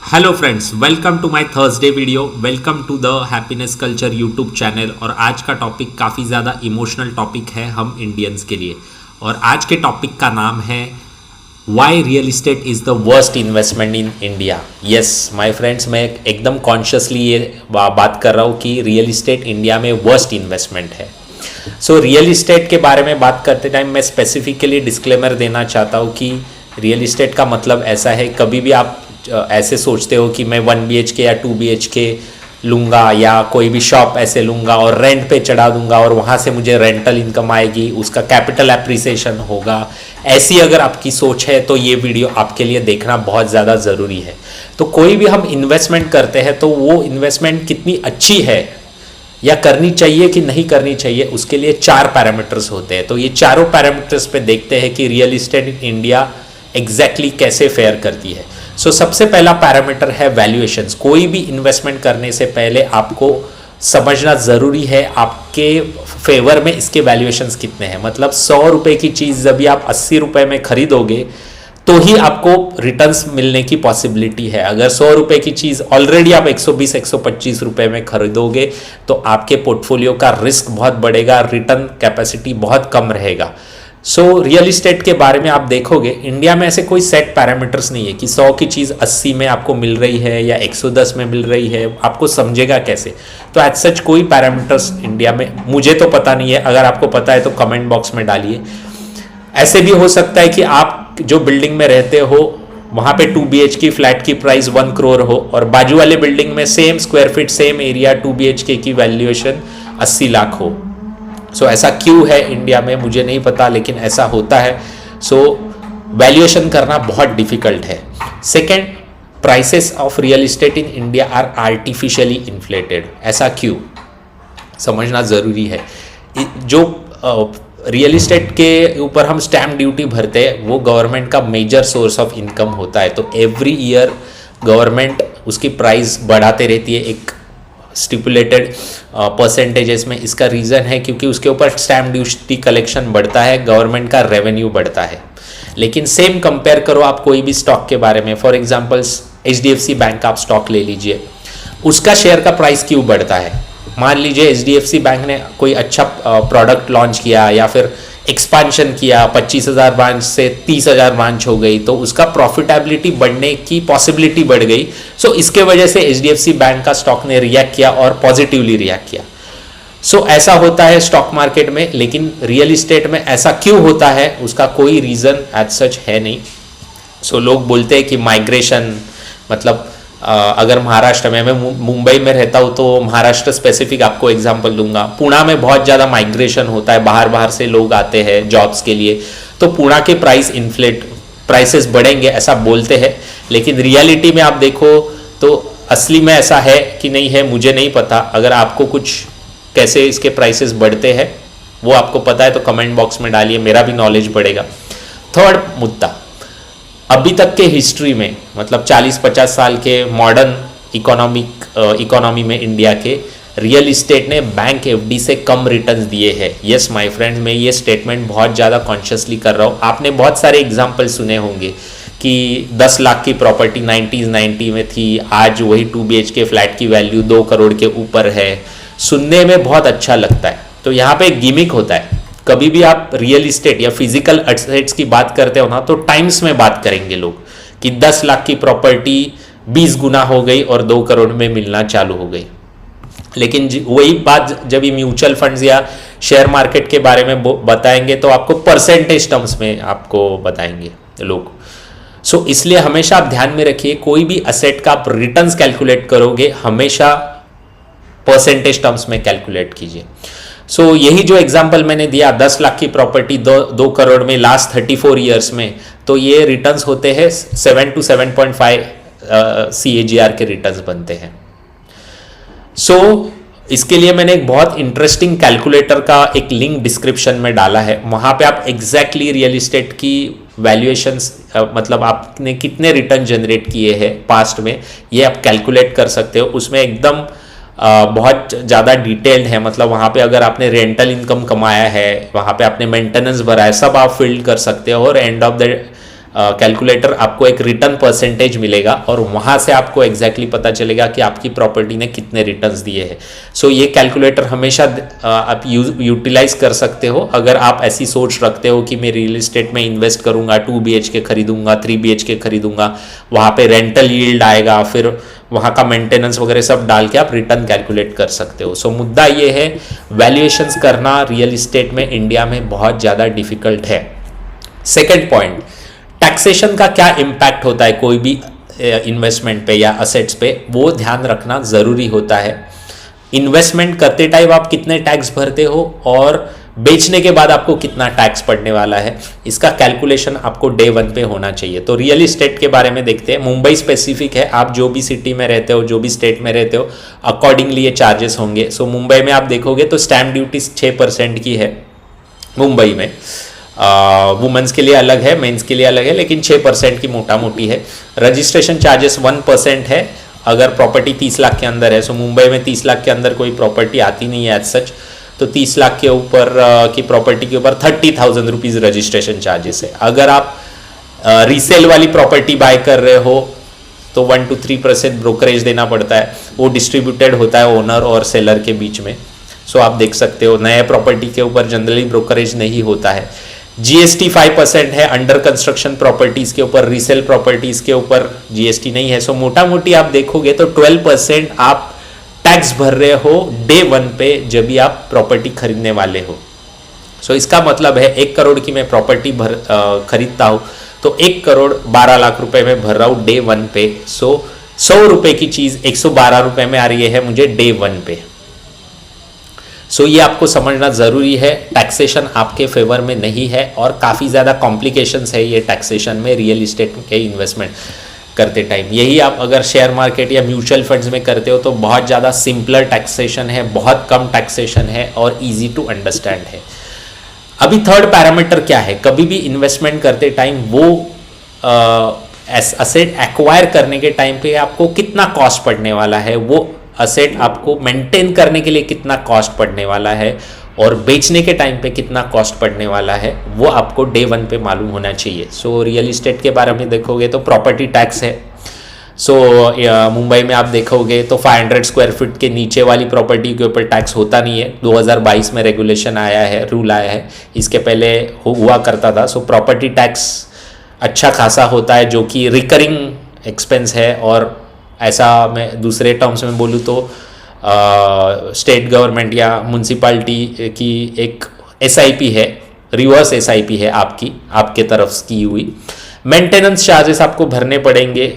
Hello friends, welcome to my Thursday video. Welcome to the happiness culture YouTube channel. और आज का topic काफ़ी ज़्यादा इमोशनल टॉपिक है हम इंडियंस के लिए। और आज के टॉपिक का नाम है why real estate is the worst investment in India. Yes my friends, मैं एकदम कॉन्शियसली ये बात कर रहा हूँ कि रियल इस्टेट इंडिया में वर्स्ट इन्वेस्टमेंट है। सो रियल इस्टेट के बारे में बात करते टाइम मैं स्पेसिफिकली डिस्क्लेमर देना चाहता हूँ कि रियल इस्टेट का मतलब ऐसा है, कभी भी आप ऐसे सोचते हो कि मैं 1 BHK या 2 BHK लूँगा या कोई भी शॉप ऐसे लूँगा और रेंट पे चढ़ा दूंगा और वहाँ से मुझे रेंटल इनकम आएगी, उसका कैपिटल एप्रिसिएशन होगा, ऐसी अगर आपकी सोच है तो ये वीडियो आपके लिए देखना बहुत ज़्यादा ज़रूरी है। तो कोई भी हम इन्वेस्टमेंट करते हैं तो वो इन्वेस्टमेंट कितनी अच्छी है या करनी चाहिए कि नहीं करनी चाहिए, उसके लिए 4 पैरामीटर्स होते हैं। तो ये चारों पैरामीटर्स पे देखते हैं कि रियल इस्टेट इंडिया एग्जैक्टली कैसे फेयर करती है। सो सबसे पहला पैरामीटर है वैल्यूएशंस। कोई भी इन्वेस्टमेंट करने से पहले आपको समझना ज़रूरी है आपके फेवर में इसके वैल्यूएशंस कितने हैं। मतलब 100 रुपये की चीज़ जब भी आप 80 रुपये में खरीदोगे तो ही आपको रिटर्न्स मिलने की पॉसिबिलिटी है। अगर 100 रुपये की चीज़ ऑलरेडी आप 120-125 रुपये में खरीदोगे तो आपके पोर्टफोलियो का रिस्क बहुत बढ़ेगा, रिटर्न कैपेसिटी बहुत कम रहेगा। सो रियल इस्टेट के बारे में आप देखोगे इंडिया में ऐसे कोई सेट पैरामीटर्स नहीं है कि 100 की चीज़ 80 में आपको मिल रही है या 110 में मिल रही है। आपको समझेगा कैसे? तो एज सच कोई पैरामीटर्स इंडिया में मुझे तो पता नहीं है। अगर आपको पता है तो कमेंट बॉक्स में डालिए। ऐसे भी हो सकता है कि आप जो बिल्डिंग में रहते हो वहाँ पे 2 BHK फ्लैट की प्राइस 1 करोड़ हो और बाजू वाले बिल्डिंग में same square feet same area 2 BHK की वैल्यूएशन 80 लाख हो। सो ऐसा क्यों है इंडिया में मुझे नहीं पता, लेकिन ऐसा होता है। सो वैल्यूएशन करना बहुत डिफिकल्ट है। Second, prices of real estate in India are artificially inflated. ऐसा क्यों समझना ज़रूरी है। जो रियल इस्टेट के ऊपर हम स्टैम्प ड्यूटी भरते हैं वो गवर्नमेंट का मेजर सोर्स ऑफ इनकम होता है। तो एवरी ईयर गवर्नमेंट उसकी प्राइस बढ़ाते रहती है एक स्टिपुलेटेड परसेंटेजेस में। इसका रीज़न है क्योंकि उसके ऊपर स्टैम्प ड्यूटी कलेक्शन बढ़ता है, गवर्नमेंट का रेवेन्यू बढ़ता है। लेकिन सेम कंपेयर करो आप कोई भी स्टॉक के बारे में, फॉर एग्जांपल HDFC बैंक का आप स्टॉक ले लीजिए, उसका शेयर का प्राइस क्यों बढ़ता है? मान लीजिए HDFC बैंक ने कोई अच्छा प्रोडक्ट लॉन्च किया या फिर एक्सपांशन किया, 25,000 ब्रांच से 30,000 ब्रांच हो गई तो उसका प्रॉफिटेबिलिटी बढ़ने की पॉसिबिलिटी बढ़ गई। सो इसके वजह से HDFC बैंक का स्टॉक ने रिएक्ट किया और पॉजिटिवली रिएक्ट किया। सो ऐसा होता है स्टॉक मार्केट में, लेकिन रियल इस्टेट में ऐसा क्यों होता है उसका कोई रीज़न एज सच है नहीं। सो लोग बोलते हैं कि माइग्रेशन, मतलब अगर महाराष्ट्र में, मैं मुंबई में रहता हूँ तो महाराष्ट्र स्पेसिफिक आपको एग्जांपल दूंगा। पुणे में बहुत ज़्यादा माइग्रेशन होता है, बाहर से लोग आते हैं जॉब्स के लिए, तो पुणे के प्राइसेस बढ़ेंगे ऐसा बोलते हैं। लेकिन रियलिटी में आप देखो तो असली में ऐसा है कि नहीं है मुझे नहीं पता। अगर आपको कुछ कैसे इसके प्राइसेस बढ़ते हैं वो आपको पता है तो कमेंट बॉक्स में डालिए, मेरा भी नॉलेज बढ़ेगा। थर्ड मुद्दा, अभी तक के हिस्ट्री में, मतलब 40-50 साल के मॉडर्न इकोनॉमी में इंडिया के रियल इस्टेट ने बैंक FD से कम रिटर्न्स दिए हैं। यस माय फ्रेंड्स, मैं ये स्टेटमेंट बहुत ज़्यादा कॉन्शियसली कर रहा हूँ। आपने बहुत सारे एग्जाम्पल सुने होंगे कि 10 लाख की प्रॉपर्टी 90 में थी, आज वही 2 BHK फ्लैट की वैल्यू 2 करोड़ के ऊपर है। सुनने में बहुत अच्छा लगता है। तो यहाँ पे एक गिमिक होता है। कभी भी आप रियल इस्टेट या फिजिकल एसेट्स की बात करते हो ना तो टाइम्स में बात करेंगे लोग कि 10 लाख की प्रॉपर्टी 20 गुना हो गई और 2 करोड़ में मिलना चालू हो गई। लेकिन वही बात जब ये म्यूचुअल फंड्स या शेयर मार्केट के बारे में बताएंगे तो आपको परसेंटेज टर्म्स में आपको बताएंगे लोग। सो इसलिए हमेशा आप ध्यान में रखिए, कोई भी असेट का आप रिटर्न्स कैलकुलेट करोगे हमेशा परसेंटेज टर्म्स में कैलकुलेट कीजिए। सो यही जो एग्जांपल मैंने दिया, 10 लाख की प्रॉपर्टी 2 करोड़ में लास्ट 34 ईयर्स में, तो ये रिटर्न्स होते हैं 7 to 7.5 CAGR के रिटर्न्स बनते हैं। सो इसके लिए मैंने एक बहुत इंटरेस्टिंग कैलकुलेटर का एक लिंक डिस्क्रिप्शन में डाला है। वहाँ पे आप एग्जैक्टली रियल इस्टेट की वैल्यूएशंस, मतलब आपने कितने रिटर्न जनरेट किए हैं पास्ट में, ये आप कैलकुलेट कर सकते हो। उसमें एकदम बहुत ज़्यादा डिटेल्ड है। मतलब वहाँ पे अगर आपने रेंटल इनकम कमाया है, वहाँ पे आपने मेंटेनेंस भरा है, सब आप फिल्ड कर सकते हो और एंड ऑफ द कैलकुलेटर आपको एक रिटर्न परसेंटेज मिलेगा और वहाँ से आपको एग्जैक्टली पता चलेगा कि आपकी प्रॉपर्टी ने कितने रिटर्न्स दिए हैं। सो ये कैलकुलेटर हमेशा आप यूटिलाइज कर सकते हो अगर आप ऐसी सोच रखते हो कि मैं रियल एस्टेट में इन्वेस्ट करूँगा, 2 BHK खरीदूंगा, 3 BHK खरीदूंगा, वहाँ पे रेंटल यील्ड आएगा, फिर वहाँ का मेंटेनेंस वगैरह सब डाल के आप रिटर्न कैलकुलेट कर सकते हो। सो मुद्दा ये है, वैल्यूएशंस करना रियल एस्टेट में इंडिया में बहुत ज़्यादा डिफिकल्ट है। सेकेंड पॉइंट, टैक्सेशन का क्या इम्पैक्ट होता है कोई भी इन्वेस्टमेंट पे या असेट्स पे, वो ध्यान रखना ज़रूरी होता है। इन्वेस्टमेंट करते टाइम आप कितने टैक्स भरते हो और बेचने के बाद आपको कितना टैक्स पड़ने वाला है, इसका कैलकुलेशन आपको डे 1 पे होना चाहिए। तो रियल इस्टेट के बारे में देखते हैं। मुंबई स्पेसिफिक है, आप जो भी सिटी में रहते हो, जो भी स्टेट में रहते हो, अकॉर्डिंगली ये चार्जेस होंगे। सो मुंबई में आप देखोगे तो स्टैम्प ड्यूटी 6% की है मुंबई में। वुमेंस के लिए अलग है, मेंस के लिए अलग है, लेकिन 6% की मोटा मोटी है। रजिस्ट्रेशन चार्जेस 1% है अगर प्रॉपर्टी 30 लाख के अंदर है। सो मुंबई में 30 लाख के अंदर कोई प्रॉपर्टी आती नहीं है एज सच, तो 30 लाख के ऊपर की प्रॉपर्टी के ऊपर 30,000 रुपीज़ रजिस्ट्रेशन चार्जेस है। अगर आप रीसेल वाली प्रॉपर्टी बाय कर रहे हो तो 1 to 3% ब्रोकरेज देना पड़ता है, वो डिस्ट्रीब्यूटेड होता है ओनर और सेलर के बीच में। सो आप देख सकते हो नए प्रॉपर्टी के ऊपर जनरली ब्रोकरेज नहीं होता है। जीएसटी 5% है अंडर कंस्ट्रक्शन प्रॉपर्टीज के ऊपर, रीसेल प्रॉपर्टीज के ऊपर जीएसटी नहीं है। सो मोटा मोटी आप देखोगे तो 12% आप टैक्स भर रहे हो डे 1 पे जब भी आप प्रॉपर्टी खरीदने वाले हो। सो इसका मतलब है 1 करोड़ की मैं प्रॉपर्टी खरीदता हूँ तो 1 करोड़ 12 लाख रुपए में भर रहा हूँ डे 1 पे। सो 100 रुपए की चीज 112 रुपए में आ रही है मुझे डे 1 पे। सो ये आपको समझना ज़रूरी है, टैक्सेशन आपके फेवर में नहीं है और काफ़ी ज़्यादा कॉम्प्लिकेशंस है ये टैक्सेशन में रियल इस्टेट के इन्वेस्टमेंट करते टाइम। यही आप अगर शेयर मार्केट या म्यूचुअल फंड्स में करते हो तो बहुत ज़्यादा सिंपलर टैक्सेशन है, बहुत कम टैक्सेशन है और इजी टू अंडरस्टैंड है। अभी थर्ड पैरामीटर क्या है, कभी भी इन्वेस्टमेंट करते टाइम वो असेट एक्वायर करने के टाइम पे आपको कितना कॉस्ट पड़ने वाला है, वो असेट आपको मेंटेन करने के लिए कितना कॉस्ट पड़ने वाला है और बेचने के टाइम पे कितना कॉस्ट पड़ने वाला है, वो आपको डे 1 पे मालूम होना चाहिए। सो रियल इस्टेट के बारे में देखोगे तो प्रॉपर्टी टैक्स है। सो मुंबई में आप देखोगे तो 500 स्क्वायर फीट के नीचे वाली प्रॉपर्टी के ऊपर टैक्स होता नहीं है। 2022 में रेगुलेशन आया है, रूल आया है, इसके पहले हुआ करता था। सो प्रॉपर्टी टैक्स अच्छा खासा होता है जो कि रिकरिंग एक्सपेंस है और ऐसा मैं दूसरे टर्म्स में बोलूँ तो स्टेट गवर्नमेंट या म्यूनसिपालिटी की एक SIP है, रिवर्स SIP है आपके तरफ की हुई। मेंटेनेंस चार्जेस आपको भरने पड़ेंगे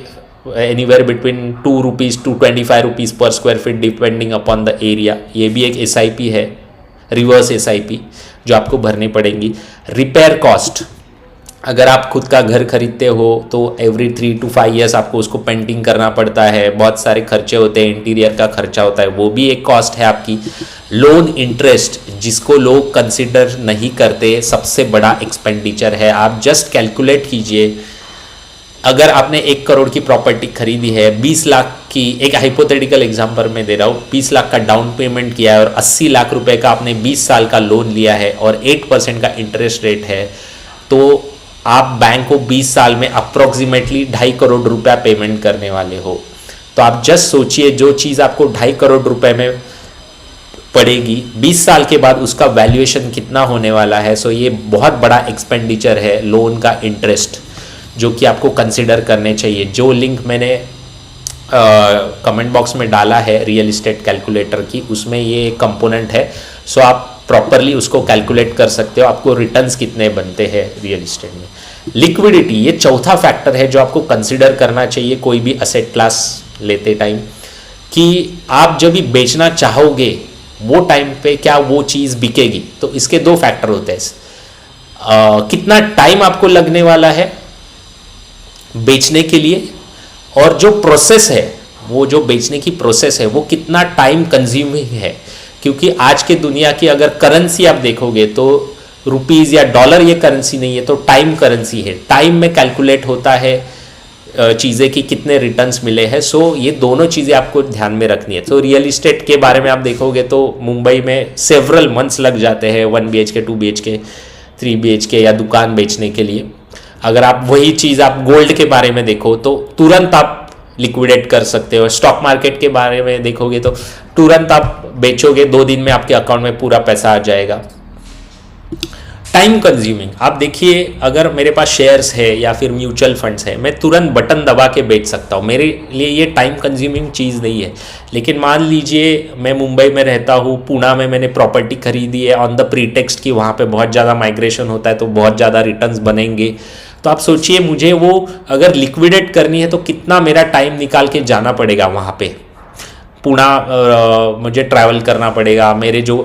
anywhere between 2 rupees to 25 rupees पर square feet depending upon the area. ये भी एक SIP है, रिवर्स SIP, जो आपको भरनी पड़ेंगी। रिपेयर कॉस्ट, अगर आप खुद का घर खरीदते हो तो एवरी 3 to 5 ईयर्स आपको उसको पेंटिंग करना पड़ता है, बहुत सारे खर्चे होते हैं, इंटीरियर का खर्चा होता है, वो भी एक कॉस्ट है आपकी। लोन इंटरेस्ट, जिसको लोग कंसिडर नहीं करते, सबसे बड़ा एक्सपेंडिचर है। आप जस्ट कैलकुलेट कीजिए, अगर आपने 1 करोड़ की प्रॉपर्टी खरीदी है, 20 लाख की, एक हाइपोथेटिकल एग्जांपल में दे रहा हूँ, 20 लाख का डाउन पेमेंट किया है और 80 लाख रुपए का आपने 20 साल का लोन लिया है और 8% का इंटरेस्ट रेट है, तो आप बैंक को 20 साल में अप्रोक्सीमेटली 2.5 करोड़ रुपया पेमेंट करने वाले हो। तो आप जस्ट सोचिए, जो चीज़ आपको 2.5 करोड़ रुपए में पड़ेगी 20 साल के बाद उसका वैल्यूएशन कितना होने वाला है। सो ये बहुत बड़ा एक्सपेंडिचर है लोन का इंटरेस्ट, जो कि आपको कंसिडर करने चाहिए। जो लिंक मैंने कमेंट बॉक्स में डाला है रियल इस्टेट कैलकुलेटर की, उसमें ये कंपोनेंट है। सो आप प्रॉपरली उसको कैलकुलेट कर सकते हो, आपको रिटर्न्स कितने बनते हैं रियल इस्टेट में। लिक्विडिटी, ये चौथा फैक्टर है जो आपको कंसिडर करना चाहिए कोई भी असेट क्लास लेते टाइम, कि आप जब भी बेचना चाहोगे वो टाइम पे क्या वो चीज़ बिकेगी। तो इसके 2 फैक्टर होते हैं, कितना टाइम आपको लगने वाला है बेचने के लिए, और जो प्रोसेस है, वो जो बेचने की प्रोसेस है वो कितना टाइम कंज्यूमिंग है। क्योंकि आज के दुनिया की अगर करेंसी आप देखोगे तो रुपीज़ या डॉलर ये करेंसी नहीं है, तो टाइम करेंसी है। टाइम में कैलकुलेट होता है चीज़ें कि कितने रिटर्न्स मिले हैं। सो ये दोनों चीज़ें आपको ध्यान में रखनी है। तो रियल इस्टेट के बारे में आप देखोगे तो मुंबई में सेवरल मंथ्स लग जाते हैं 1 BHK 2 BHK 3 BHK या दुकान बेचने के लिए। अगर आप वही चीज़ आप गोल्ड के बारे में देखो तो तुरंत आप लिक्विडेट कर सकते हो। स्टॉक मार्केट के बारे में देखोगे तो तुरंत आप बेचोगे, 2 दिन में आपके अकाउंट में पूरा पैसा आ जाएगा। टाइम कंज्यूमिंग, आप देखिए अगर मेरे पास शेयर्स है या फिर म्यूचुअल फंड्स है, मैं तुरंत बटन दबा के बेच सकता हूँ, मेरे लिए ये टाइम कंज्यूमिंग चीज़ नहीं है। लेकिन मान लीजिए मैं मुंबई में रहता हूँ, पुणे में मैंने प्रॉपर्टी खरीदी है ऑन द प्रीटेक्स्ट कि वहाँ पे बहुत ज़्यादा माइग्रेशन होता है तो बहुत ज़्यादा रिटर्न्स बनेंगे, तो आप सोचिए मुझे वो अगर लिक्विडेट करनी है तो कितना मेरा टाइम निकाल के जाना पड़ेगा वहाँ पे। पुणे मुझे ट्रैवल करना पड़ेगा, मेरे जो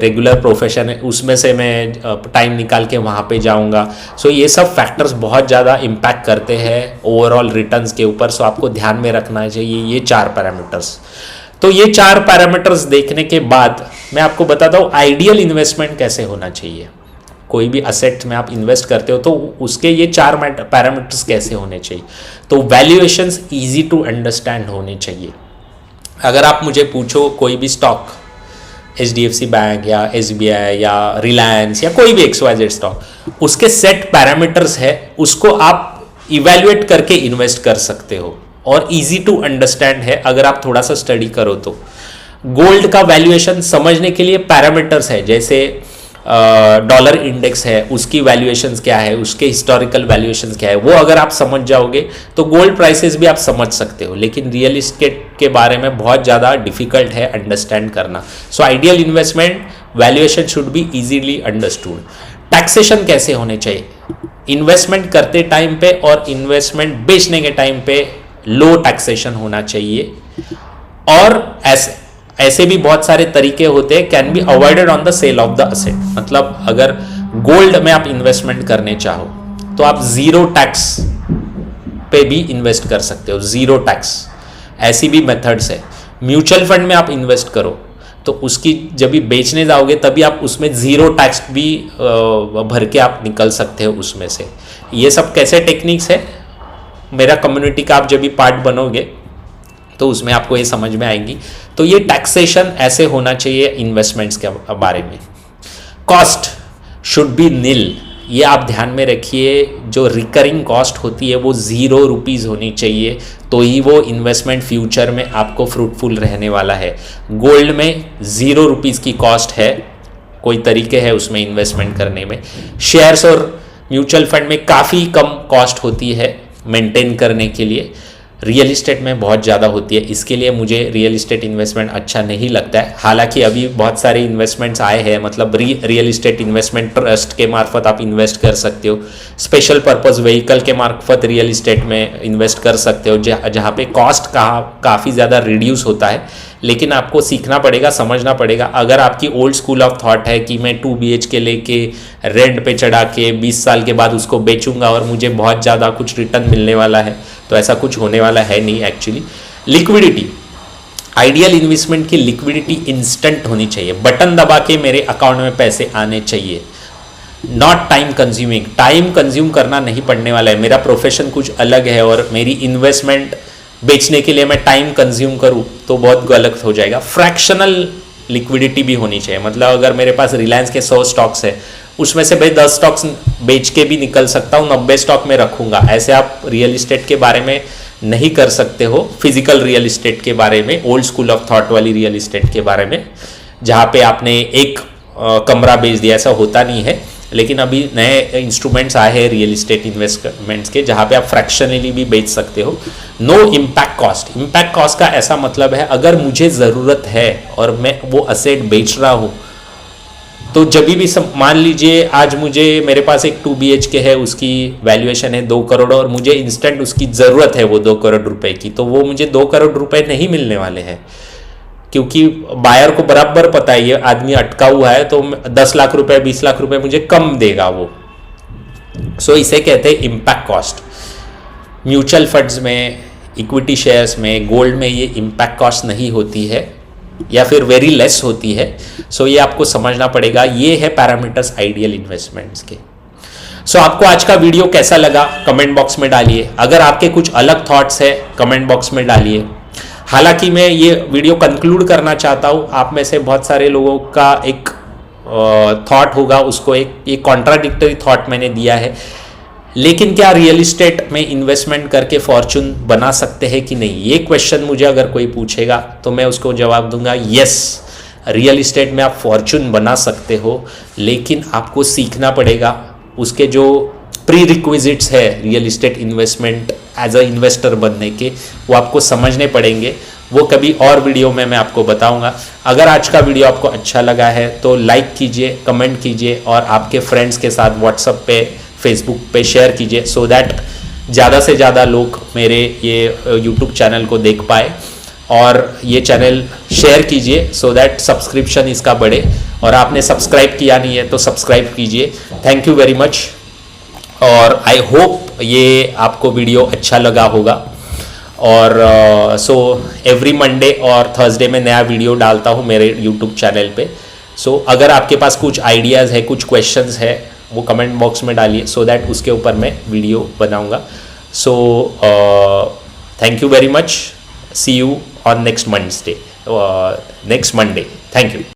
रेगुलर प्रोफेशन है उसमें से मैं टाइम निकाल के वहाँ पे जाऊँगा। सो ये सब फैक्टर्स बहुत ज़्यादा इम्पैक्ट करते हैं ओवरऑल रिटर्न्स के ऊपर। सो आपको ध्यान में रखना चाहिए ये 4 पैरामीटर्स। तो ये 4 पैरामीटर्स देखने के बाद मैं आपको बताता हूँ आइडियल इन्वेस्टमेंट कैसे होना चाहिए। कोई भी असेट में आप इन्वेस्ट करते हो तो उसके ये 4 पैरामीटर्स कैसे होने चाहिए। तो वैल्यूएशंस ईजी टू अंडरस्टैंड होने चाहिए। अगर आप मुझे पूछो कोई भी स्टॉक, HDFC बैंक या SBI या रिलायंस या कोई भी XYZ स्टॉक, उसके सेट पैरामीटर्स है, उसको आप इवैल्यूएट करके इन्वेस्ट कर सकते हो और इजी टू अंडरस्टैंड है अगर आप थोड़ा सा स्टडी करो तो। गोल्ड का वैल्यूएशन समझने के लिए पैरामीटर्स है, जैसे डॉलर इंडेक्स है, उसकी वैल्यूएशंस क्या है, उसके हिस्टोरिकल वैल्यूएशंस क्या है, वो अगर आप समझ जाओगे तो गोल्ड प्राइसेस भी आप समझ सकते हो। लेकिन रियल इस्टेट के बारे में बहुत ज़्यादा डिफिकल्ट है अंडरस्टैंड करना। So ideal investment valuation should be easily understood. Taxation कैसे होने चाहिए इन्वेस्टमेंट करते टाइम पे और इन्वेस्टमेंट बेचने के टाइम पे लो टैक्सेशन होना चाहिए। और ऐसे भी बहुत सारे तरीके होते हैं, can be avoided on the sale of the asset. मतलब अगर गोल्ड में आप इन्वेस्टमेंट करने चाहो तो आप जीरो टैक्स पे भी इन्वेस्ट कर सकते हो, जीरो टैक्स, ऐसी भी मेथड्स है। म्यूचुअल फंड में आप इन्वेस्ट करो तो उसकी जब भी बेचने जाओगे तभी आप उसमें जीरो टैक्स भी भर के आप निकल सकते हो उसमें से। ये सब कैसे टेक्निक्स है, मेरा कम्युनिटी का आप जब भी पार्ट बनोगे तो उसमें आपको ये समझ में आएंगी। तो ये टैक्सेशन ऐसे होना चाहिए इन्वेस्टमेंट्स के बारे में। कॉस्ट शुड बी नील, ये आप ध्यान में रखिए। जो रिकरिंग कॉस्ट होती है वो 0 रुपीज़ होनी चाहिए, तो ही वो इन्वेस्टमेंट फ्यूचर में आपको फ्रूटफुल रहने वाला है। गोल्ड में 0 रुपीज़ की कॉस्ट है, कोई तरीके है उसमें इन्वेस्टमेंट करने में। शेयर्स और म्यूचुअल फंड में काफ़ी कम कॉस्ट होती है मेंटेन करने के लिए, रियल इस्टेट में बहुत ज़्यादा होती है। इसके लिए मुझे रियल इस्टेट इन्वेस्टमेंट अच्छा नहीं लगता है। हालांकि अभी बहुत सारे इन्वेस्टमेंट्स आए हैं, मतलब रियल इस्टेट इन्वेस्टमेंट ट्रस्ट के मार्फत आप इन्वेस्ट कर सकते हो, स्पेशल पर्पस व्हीकल के मार्फत रियल इस्टेट में इन्वेस्ट कर सकते हो, जहाँ पे कॉस्ट काफ़ी ज़्यादा रिड्यूस होता है। लेकिन आपको सीखना पड़ेगा, समझना पड़ेगा। अगर आपकी ओल्ड स्कूल ऑफ थॉट है कि मैं 2 BHK लेके रेंट पे चढ़ा के 20 साल के बाद उसको बेचूंगा और मुझे बहुत ज़्यादा कुछ रिटर्न मिलने वाला है, तो ऐसा कुछ होने वाला है नहीं एक्चुअली। लिक्विडिटी, आइडियल इन्वेस्टमेंट की लिक्विडिटी इंस्टेंट होनी चाहिए, बटन दबा के मेरे अकाउंट में पैसे आने चाहिए। Not time consuming, time consume करना नहीं पड़ने वाला है। मेरा प्रोफेशन कुछ अलग है और मेरी इन्वेस्टमेंट बेचने के लिए मैं टाइम कंज्यूम करूं तो बहुत गलत हो जाएगा। फ्रैक्शनल लिक्विडिटी भी होनी चाहिए, मतलब अगर मेरे पास रिलायंस के 100 स्टॉक्स है, उसमें से भाई 10 स्टॉक्स बेच के भी निकल सकता हूँ, 90 स्टॉक में रखूंगा। ऐसे आप रियल इस्टेट के बारे में नहीं कर सकते हो, फिजिकल रियल इस्टेट के बारे में, ओल्ड स्कूल ऑफ थॉट वाली रियल इस्टेट के बारे में, जहाँ पे आपने एक कमरा बेच दिया, ऐसा होता नहीं है। लेकिन अभी नए इंस्ट्रूमेंट्स आए हैं रियल इस्टेट इन्वेस्टमेंट्स के, जहाँ पे आप फ्रैक्शनली भी बेच सकते हो। No impact cost, impact cost का ऐसा मतलब है अगर मुझे ज़रूरत है और मैं वो असेट बेच रहा हूँ तो जब भी मान लीजिए आज मेरे पास एक 2 BHK है, उसकी वैल्यूएशन है 2 करोड़ और मुझे इंस्टेंट उसकी ज़रूरत है वो 2 करोड़ रुपए की, तो वो मुझे 2 करोड़ रुपए नहीं मिलने वाले हैं, क्योंकि बायर को बराबर पता है ये आदमी अटका हुआ है, तो 10 लाख रुपए 20 लाख रुपए मुझे कम देगा वो। सो इसे कहते हैं इम्पैक्ट कॉस्ट। म्यूचुअल फंड्स में, इक्विटी शेयर्स में, गोल्ड में ये इम्पैक्ट कॉस्ट नहीं होती है या फिर वेरी लेस होती है। सो ये आपको समझना पड़ेगा। ये है पैरामीटर्स आइडियल इन्वेस्टमेंट्स के। सो आपको आज का वीडियो कैसा लगा कमेंट बॉक्स में डालिए। अगर आपके कुछ अलग थॉट्स है कमेंट बॉक्स में डालिए। हालांकि मैं ये वीडियो कंक्लूड करना चाहता हूँ, आप में से बहुत सारे लोगों का एक थॉट होगा, उसको एक कॉन्ट्राडिक्टरी थॉट मैंने दिया है, लेकिन क्या रियल इस्टेट में इन्वेस्टमेंट करके फॉर्चून बना सकते हैं कि नहीं, ये क्वेश्चन मुझे अगर कोई पूछेगा तो मैं उसको जवाब दूंगा यस, रियल इस्टेट में आप फॉर्चून बना सकते हो, लेकिन आपको सीखना पड़ेगा। उसके जो प्री रिक्विजिट्स है real estate investment as a investor बनने के, वो आपको समझने पड़ेंगे। वो कभी और वीडियो में मैं आपको बताऊंगा। अगर आज का वीडियो आपको अच्छा लगा है तो लाइक कीजिए, कमेंट कीजिए और आपके फ्रेंड्स के साथ व्हाट्सएप पे, फेसबुक पे शेयर कीजिए, सो दैट ज़्यादा से ज़्यादा लोग मेरे ये यूट्यूब चैनल को देख पाए। और ये चैनल शेयर कीजिए सो दैट सब्सक्रिप्शन इसका बढ़े। और आपने सब्सक्राइब किया नहीं है तो सब्सक्राइब कीजिए। Thank you very much. और आई होप ये आपको वीडियो अच्छा लगा होगा। और सो एवरी मंडे और थर्सडे में नया वीडियो डालता हूँ मेरे यूट्यूब चैनल पे। सो अगर आपके पास कुछ आइडियाज़ है, कुछ क्वेश्चंस है, वो कमेंट बॉक्स में डालिए सो दैट उसके ऊपर मैं वीडियो बनाऊँगा। So thank you very much. See you on next Monday. Thank you.